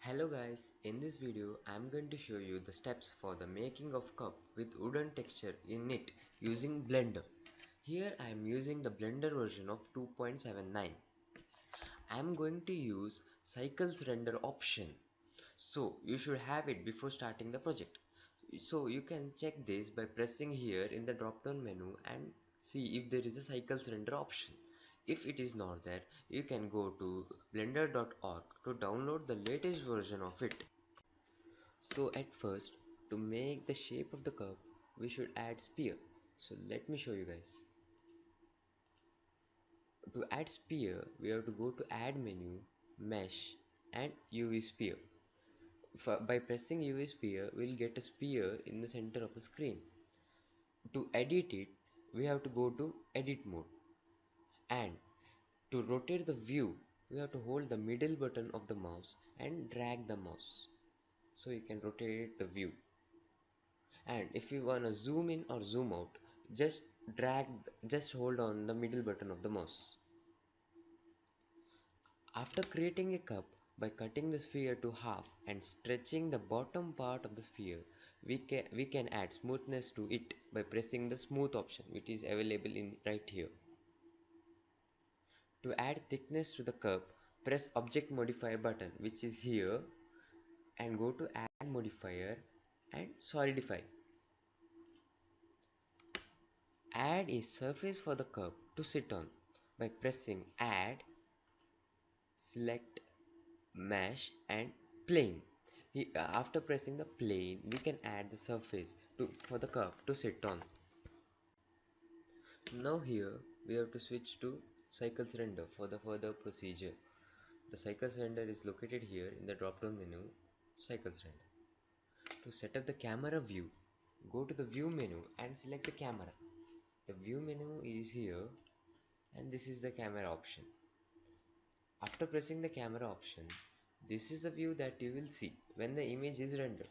Hello guys, in this video I am going to show you the steps for the making of cup with wooden texture in it using Blender. Here I am using the Blender version of 2.79. I am going to use cycles render option. So you should have it before starting the project. So you can check this by pressing here in the drop down menu and see if there is a cycles render option. If it is not there, you can go to blender.org to download the latest version of it. So at first, to make the shape of the curve, we should add sphere. So let me show you guys. To add sphere, we have to go to add menu, mesh and UV sphere. By pressing UV sphere, we'll get a sphere in the center of the screen. To edit it, we have to go to edit mode, and to rotate the view, we have to hold the middle button of the mouse and drag the mouse so you can rotate the view. And if you wanna zoom in or zoom out, just just hold on the middle button of the mouse. After creating a cup, by cutting the sphere to half and stretching the bottom part of the sphere, we can add smoothness to it by pressing the smooth option, which is available in right here. To add thickness to the cup, press object modifier button, which is here, and go to add modifier and solidify. Add a surface for the cup to sit on by pressing add, select mesh and plane. After pressing the plane, we can add the surface for the cup to sit on. Now here we have to switch to cycles render for the further procedure. The cycles render is located here in the drop down menu, cycles render. To set up the camera view, go to the view menu and select the camera. The view menu is here and this is the camera option. After pressing the camera option, this is the view that you will see when the image is rendered.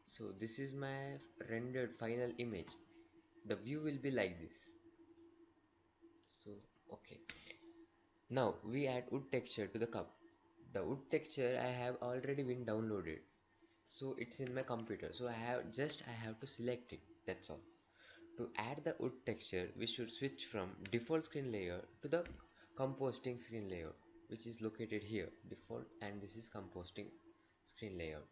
So this is my rendered final image. The view will be like this. So okay. Now we add wood texture to the cup. The wood texture I have already been downloaded. So it's in my computer. So I have to select it. That's all. To add the wood texture, we should switch from default screen layer to the composting screen layout, which is located here, default, and this is composting screen layout.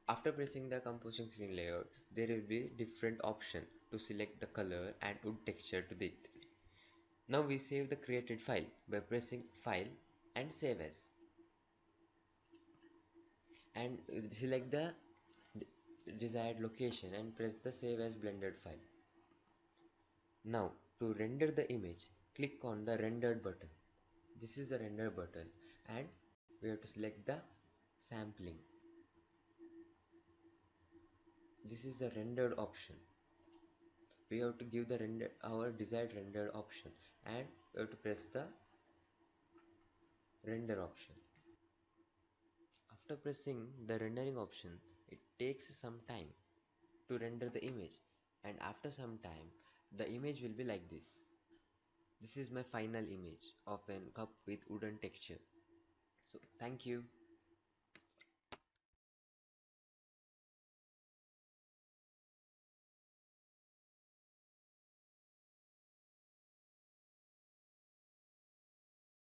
After pressing the composting screen layout, there will be different option to select the color and wood texture to it. Now we save the created file by pressing file and save as, and select the desired location and press the save as blended file. Now to render the image, click on the rendered button. This is the render button and we have to select the sampling. This is the rendered option. We have to give the our desired rendered option and we have to press the render option. After pressing the rendering option, it takes some time to render the image, and after some time the image will be like this. This is my final image of a cup with wooden texture. So thank you.